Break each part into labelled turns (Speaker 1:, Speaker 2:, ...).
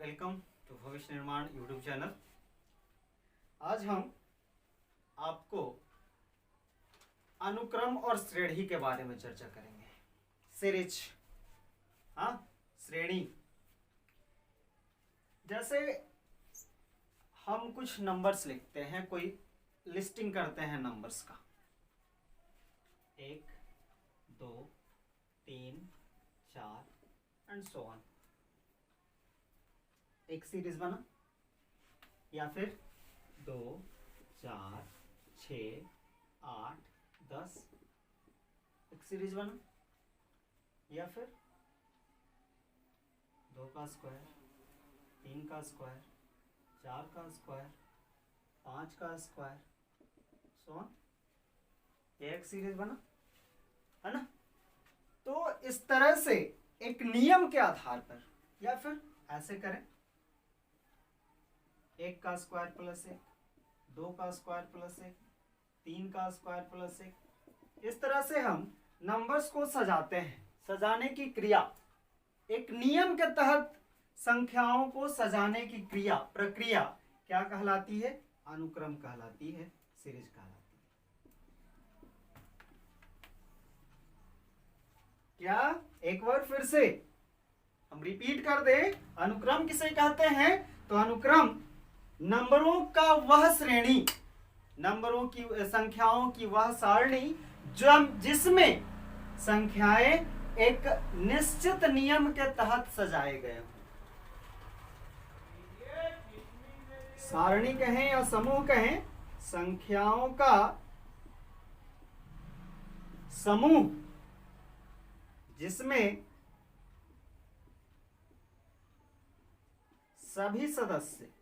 Speaker 1: Welcome to भविष्य निर्माण YouTube channel. आज हम आपको अनुक्रम और श्रेणी के बारे में चर्चा करेंगे। सीरीज, हाँ, श्रेणी। जैसे हम कुछ नंबर्स लिखते हैं, कोई लिस्टिंग करते हैं नंबर्स का, 1 2 3 4 एंड सो ऑन। एक सीरीज बना, या फिर 2 4 6 8 10 एक सीरीज बना, या फिर 2 का स्क्वायर, 3 का स्क्वायर, 4 का स्क्वायर, 5 का स्क्वायर, सो ऑन। ये एक सीरीज बना, है ना। तो इस तरह से एक नियम के आधार पर, या फिर ऐसे करें, 1 का स्क्वायर प्लस 1, 2 का स्क्वायर प्लस 1, 3 का स्क्वायर प्लस 1, इस तरह से हम नंबर्स को सजाते हैं। सजाने की क्रिया, एक नियम के तहत संख्याओं को सजाने की प्रक्रिया क्या कहलाती है? अनुक्रम कहलाती है, सीरीज कहलाती है। क्या एक बार फिर से हम रिपीट कर दे, अनुक्रम किसे कहते हैं? तो अनुक्रम नंबरों का वह श्रेणी, नंबरों की संख्याओं की वह सारणी जिसमें संख्याएं एक निश्चित नियम के तहत सजाए गए हों। सारणी कहें या समूह कहें, संख्याओं का समूह जिसमें सभी सदस्य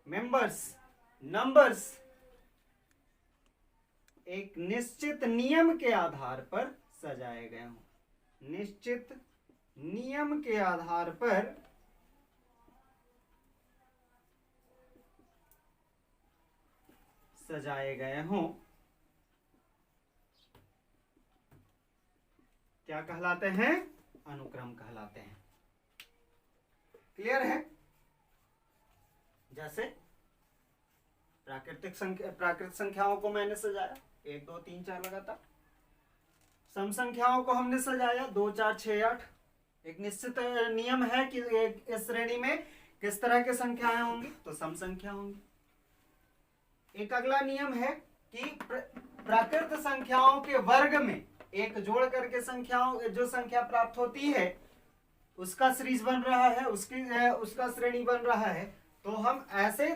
Speaker 1: नंबर्स एक निश्चित नियम के आधार पर सजाए गए हों। निश्चित नियम के आधार पर सजाए गए हों, क्या कहलाते हैं? अनुक्रम कहलाते हैं। क्लियर है? जैसे प्राकृतिक संख्याओं को मैंने सजाया 1 2 3 4 लगातार। सम संख्याओं को हमने सजाया 2 4 6 8। एक निश्चित नियम है कि इस श्रेणी में किस तरह की संख्याएं होंगी, तो सम संख्या होंगी। एक अगला नियम है कि प्राकृत संख्याओं के वर्ग में एक जोड़ करके जो संख्या प्राप्त होती है उसका सीरीज बन रहा है, उसका श्रेणी बन रहा है। तो हम ऐसे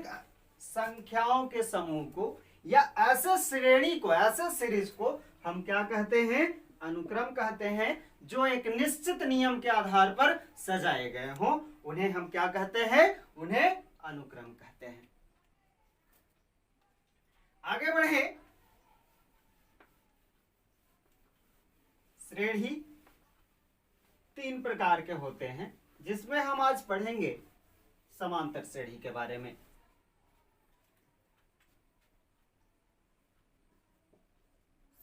Speaker 1: संख्याओं के समूह को या ऐसे श्रेणी को, ऐसे सीरीज को हम क्या कहते हैं? अनुक्रम कहते हैं। जो एक निश्चित नियम के आधार पर सजाए गए हों उन्हें हम क्या कहते हैं? उन्हें अनुक्रम कहते हैं। आगे बढ़े। श्रेणी 3 प्रकार के होते हैं, जिसमें हम आज पढ़ेंगे समांतर श्रेणी के बारे में।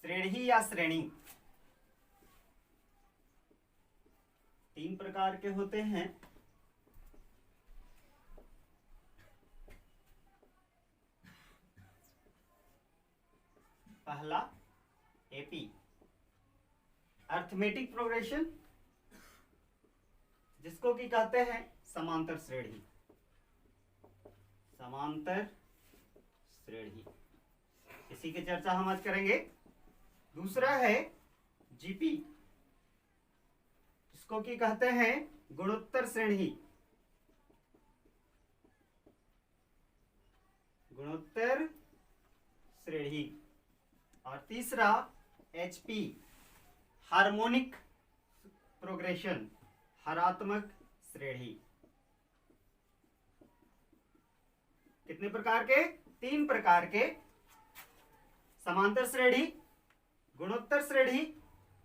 Speaker 1: श्रेणी या श्रेणी 3 प्रकार के होते हैं। पहला एपी, अर्थमेटिक प्रोग्रेशन, जिसको कि कहते हैं समांतर श्रेणी। समांतर श्रेणी, इसी की चर्चा हम आज करेंगे। दूसरा है जीपी, जिसको कि कहते हैं गुणोत्तर श्रेणी। गुणोत्तर श्रेणी। और तीसरा एचपी, हार्मोनिक प्रोग्रेशन, हरात्मक श्रेणी। कितने प्रकार के? 3 प्रकार के। समांतर श्रेणी, गुणोत्तर श्रेणी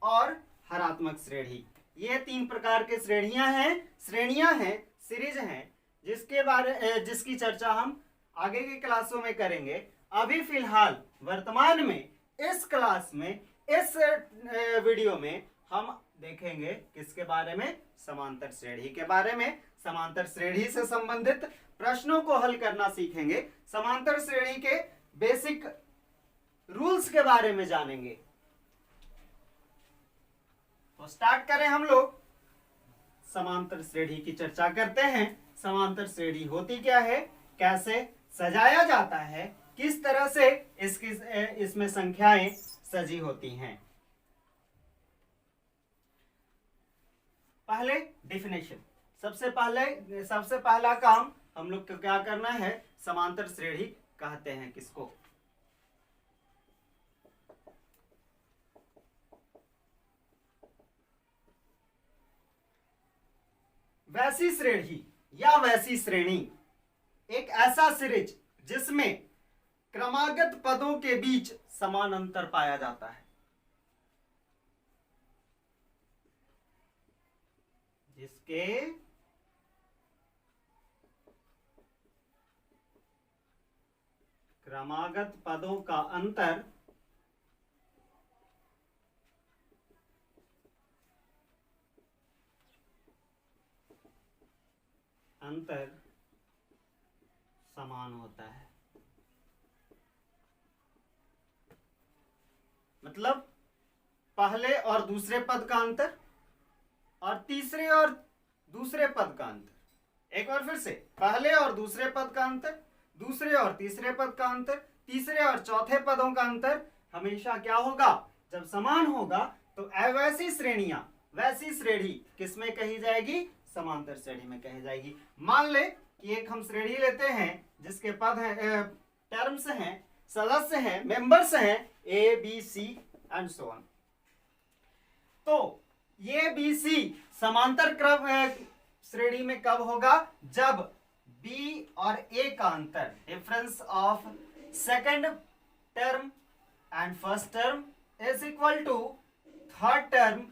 Speaker 1: और हरात्मक श्रेणी। ये 3 प्रकार के श्रेणियां हैं, सीरीज हैं, जिसकी चर्चा हम आगे की क्लासों में करेंगे। अभी फिलहाल वर्तमान में इस क्लास में, इस वीडियो में हम देखेंगे किसके बारे में, समांतर श्रेणी के बारे में। समांतर श्रेणी से संबंधित प्रश्नों को हल करना सीखेंगे, समांतर श्रेणी के बेसिक रूल्स के बारे में जानेंगे। तो स्टार्ट करें हम लोग। समांतर श्रेणी की चर्चा करते हैं। समांतर श्रेणी होती क्या है, कैसे सजाया जाता है, किस तरह से इसमें संख्याएं सजी होती हैं। पहले डिफिनेशन, सबसे पहला काम हम लोग को क्या करना है, समांतर श्रेणी कहते हैं किसको। वैसी श्रेणी या वैसी श्रेणी एक ऐसा सीरीज जिसमें क्रमागत पदों के बीच समान अंतर पाया जाता है, जिसके क्रमागत पदों का अंतर समान होता है। मतलब पहले और दूसरे पद का अंतर और तीसरे और दूसरे पद का अंतर। एक बार फिर से, पहले और दूसरे पद का अंतर, दूसरे और तीसरे पद का अंतर, तीसरे और चौथे पदों का अंतर हमेशा क्या होगा, जब समान होगा तो वैसी श्रेणियां, वैसी श्रेणी किसमें कही जाएगी, समांतर श्रेणी में कही जाएगी। मान ले कि एक हम श्रेणी लेते हैं जिसके पद हैं, टर्म्स हैं, सदस्य हैं, मेंबर्स हैं A B C and so on. तो ये बी सी समांतर क्रम श्रेणी में कब होगा, जब बी और ए का अंतर, difference of second term and first term is equal to third term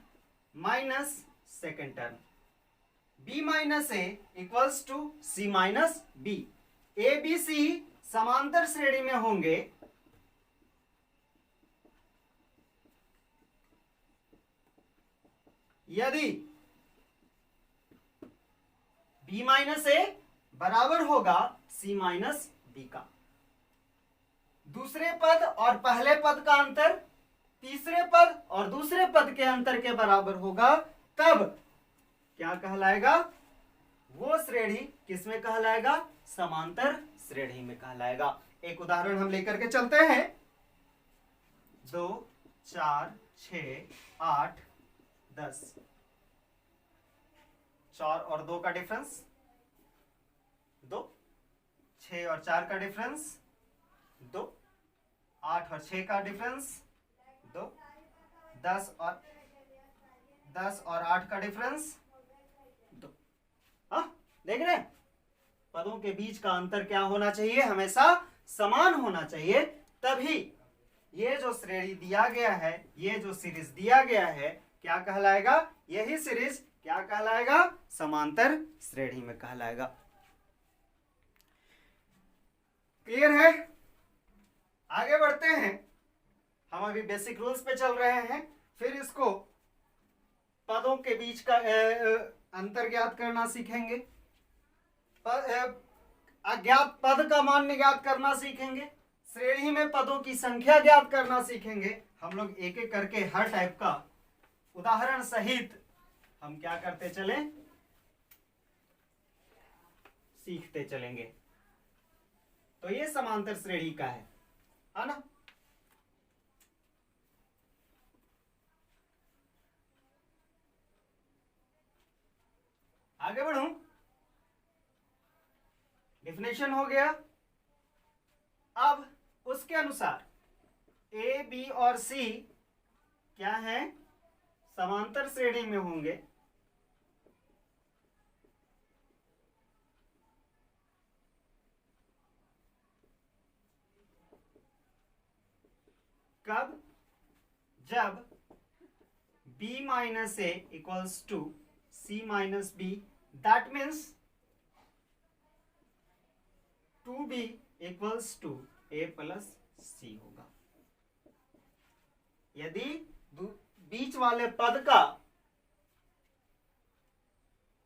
Speaker 1: minus second term. b minus A equals to C minus B. A B C समांतर श्रेणी में होंगे यदि b माइनस ए बराबर होगा c माइनस बी का। दूसरे पद और पहले पद का अंतर तीसरे पद और दूसरे पद के अंतर के बराबर होगा, तब क्या कहलाएगा, वो श्रेणी किसमें कहलाएगा, समांतर श्रेणी में कहलाएगा। एक उदाहरण हम लेकर के चलते हैं। 2 4 6 8 10, 4 और 2 का डिफरेंस 2, 6 और 4 का डिफरेंस 2, 8 और 6 का डिफरेंस 2, 10 और 8 का डिफरेंस 2। हाँ, देख रहे हैं, पदों के बीच का अंतर क्या होना चाहिए, हमेशा समान होना चाहिए, तभी ये जो श्रेणी दिया गया है, ये जो सीरीज दिया गया है, क्या कहलाएगा, यही सीरीज क्या कहलाएगा, समांतर श्रेणी में कहलाएगा। क्लियर है? आगे बढ़ते हैं। हम अभी बेसिक रूल्स पे चल रहे हैं, फिर इसको पदों के बीच का अंतर ज्ञात करना सीखेंगे, अज्ञात पद का मान ज्ञात करना सीखेंगे, श्रेणी में पदों की संख्या ज्ञात करना सीखेंगे। हम लोग एक एक करके हर टाइप का उदाहरण सहित हम क्या करते चले, सीखते चलेंगे। तो ये समांतर श्रेणी का है ना। आगे बढ़ूं, डिफिनेशन हो गया। अब उसके अनुसार ए बी और सी क्या है, समांतर श्रेणी में होंगे कब, जब b minus A equals to c minus B, that means 2b equals to a plus c होगा। यदि बीच वाले पद का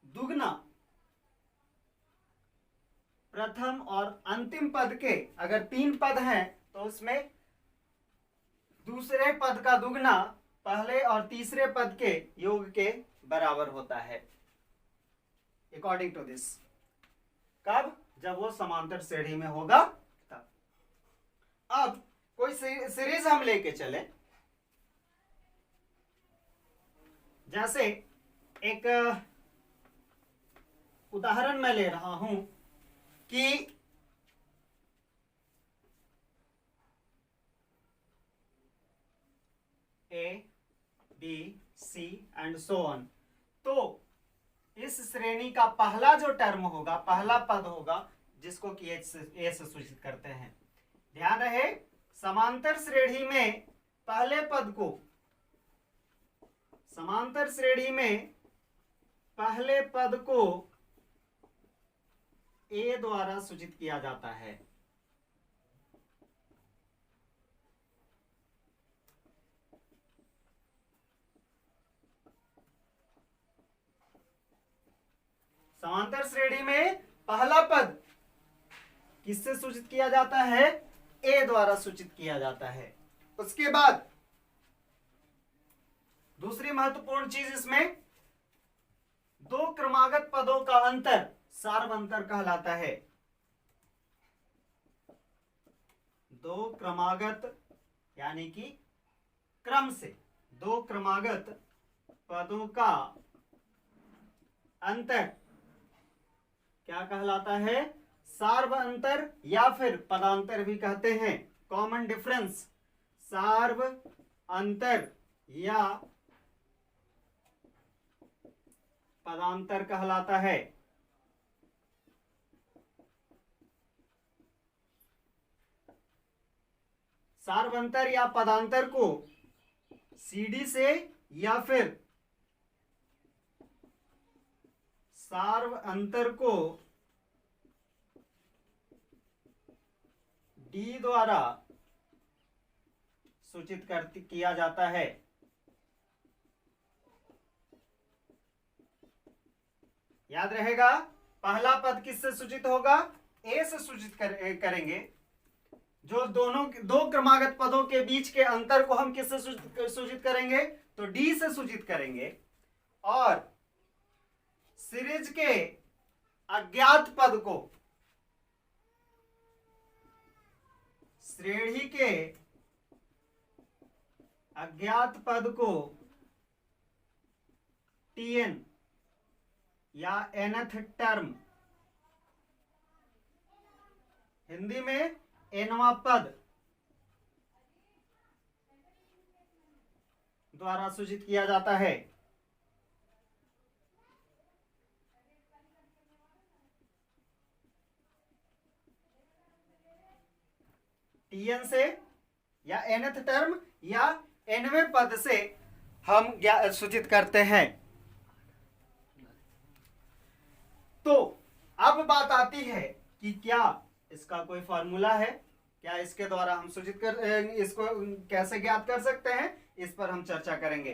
Speaker 1: दुगना प्रथम और अंतिम पद के, अगर 3 पद हैं तो उसमें दूसरे पद का दुगना पहले और तीसरे पद के योग के बराबर होता है, अकॉर्डिंग टू दिस। कब? जब वो समांतर श्रेणी में होगा तब। अब कोई सीरीज हम लेके चले, जैसे एक उदाहरण मैं ले रहा हूं कि A B C and so on. तो इस श्रेणी का पहला जो टर्म होगा, पहला पद होगा, जिसको कि ए से सूचित करते हैं। ध्यान रहे, समांतर श्रेणी में पहले पद को, समांतर श्रेणी में पहले पद को ए द्वारा सूचित किया जाता है। समांतर श्रेणी में पहला पद किससे सूचित किया जाता है? ए द्वारा सूचित किया जाता है। उसके बाद दूसरी महत्वपूर्ण चीज, इसमें दो क्रमागत पदों का अंतर सार्व अंतर कहलाता है। दो क्रमागत यानी कि क्रम से दो क्रमागत पदों का अंतर क्या कहलाता है? सार्व अंतर, या फिर पदांतर भी कहते हैं, कॉमन डिफरेंस। सार्व अंतर या पदांतर कहलाता है। सार्वंतर या पदांतर को सीडी से या फिर सार्व अंतर को डी द्वारा सूचित किया जाता है। याद रहेगा, पहला पद किससे सूचित होगा? ए से सूचित करेंगे। जो दो क्रमागत पदों के बीच के अंतर को हम किससे सूचित करेंगे? तो डी से सूचित करेंगे। और सीरीज के अज्ञात पद को, श्रेणी के अज्ञात पद को टीएन या nth टर्म, हिंदी में nवां पद द्वारा सूचित किया जाता है। टीएन से या nth टर्म या nवें पद से हम सूचित करते हैं। तो अब बात आती है कि क्या इसका कोई फॉर्मूला है? क्या इसके द्वारा हम सूचित इसको कैसे ज्ञात कर सकते हैं? इस पर हम चर्चा करेंगे।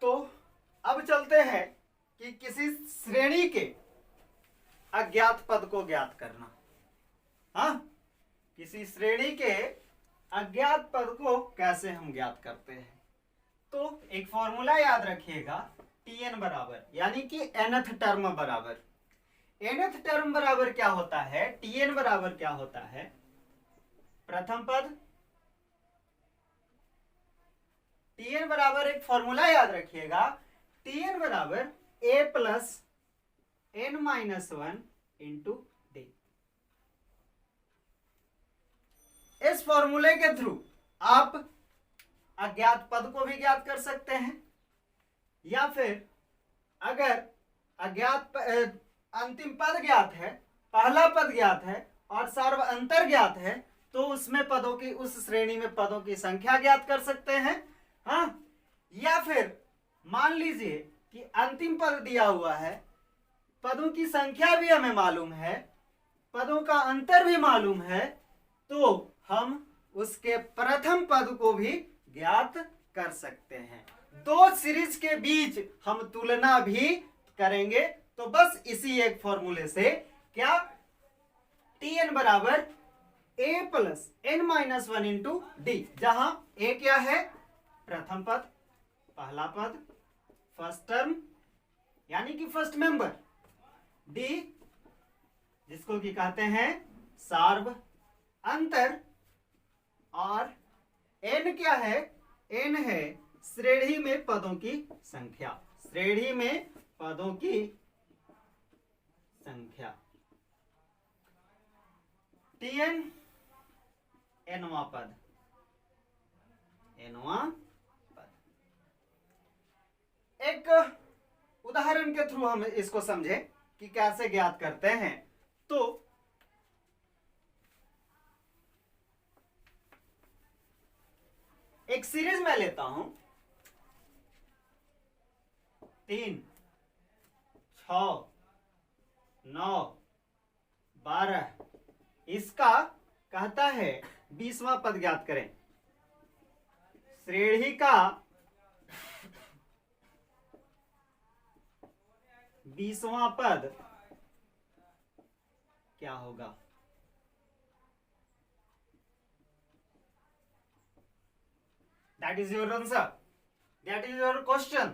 Speaker 1: तो अब चलते हैं कि किसी श्रेणी के अज्ञात पद को ज्ञात करना। हाँ, किसी श्रेणी के अज्ञात पद को कैसे हम ज्ञात करते हैं? तो एक फॉर्मूला याद रखिएगा, टीएन बराबर, यानी कि nth टर्म बराबर। nth टर्म बराबर क्या होता है? टीएन बराबर क्या होता है? प्रथम पद। टीएन बराबर एक फॉर्मूला याद रखिएगा, टीएन बराबर A plus n minus 1 into D. इस फॉर्मूले के थ्रू आप अज्ञात पद को भी ज्ञात कर सकते हैं, या फिर अगर अज्ञात अंतिम पद ज्ञात है, पहला पद ज्ञात है और सार्व अंतर ज्ञात है, तो उसमें पदों की, उस श्रेणी में पदों की संख्या ज्ञात कर सकते हैं। हाँ, या फिर मान लीजिए कि अंतिम पद दिया हुआ है, पदों की संख्या भी हमें मालूम है, पदों का अंतर भी मालूम है तो हम उसके प्रथम पद को भी ज्ञात कर सकते हैं। दो सीरीज के बीच हम तुलना भी करेंगे। तो बस इसी एक फॉर्मूले से क्या Tn बराबर a plus n minus 1 into D, जहां a क्या है प्रथम पद, पहला पद, फर्स्ट टर्म यानी कि फर्स्ट मेंबर, डी जिसको कि कहते हैं सार्व अंतर, और n क्या है, n है श्रेणी में पदों की संख्या, श्रेणी में पदों की संख्या। Tn nवां पद, nवां पद। एक उदाहरण के थ्रू हम इसको समझे कि कैसे ज्ञात करते हैं। तो एक सीरीज में लेता हूं 3, 6, 9, 12, इसका कहता है 20वां पद ज्ञात करें। श्रेणी का 20वां पद क्या होगा? That is your answer. That is your question.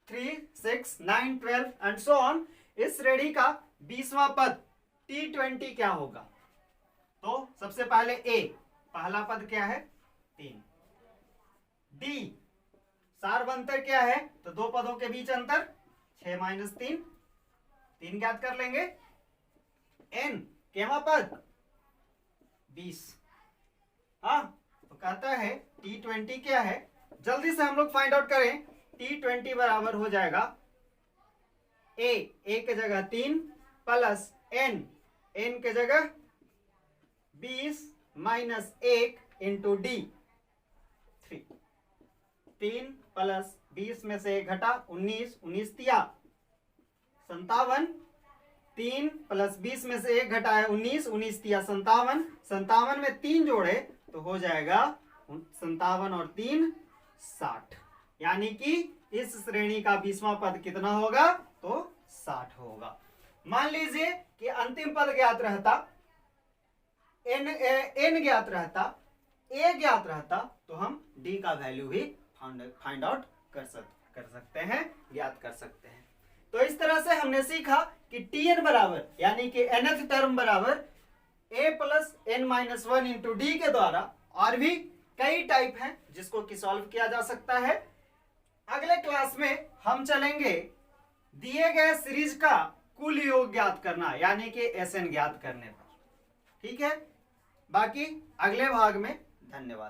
Speaker 1: 3, 6, 9, 12 and so on. इस श्रेणी का 20वां पद T20 क्या होगा? तो सबसे पहले A, पहला पद क्या है 3, D सार्व अंतर क्या है, तो दो पदों के बीच अंतर 6 माइनस 3, 3 ज्ञात कर लेंगे। N केवा पद 20, हाँ तो कहता है T20 क्या है, जल्दी से हम लोग फाइंड आउट करें। T20 बराबर हो जाएगा A के जगह 3 प्लस N के जगह 20 माइनस 1 इंटू डी 3, 3 प्लस 20 में से 1 घटा 19, 19 तिया 57, 3 प्लस 20 में से 1 घटा है 19, 19 तिया 57, 57 में 3 जोड़े तो हो जाएगा 57 और 3 60, यानी कि इस श्रेणी का 20वां पद कितना होगा, तो 60 होगा। मान लीजिए कि अंतिम पद ज्ञात रहता, n ज्ञात रहता, a ज्ञात रहता, तो हम d का वैल्यू भी फाइंड आउट कर सकते हैं, ज्ञात कर सकते हैं। तो इस तरह से हमने सीखा कि Tn बराबर यानी कि nth टर्म बराबर a plus n minus 1 into D के द्वारा और भी कई टाइप हैं जिसको कि सॉल्व किया जा सकता है। अगले क्लास में हम चलेंगे दिए गए सीरीज का कुल योग ज्ञात करना यानी कि Sn ज्ञात करने पर। ठीक है, बाकी अगले भाग में। धन्यवाद।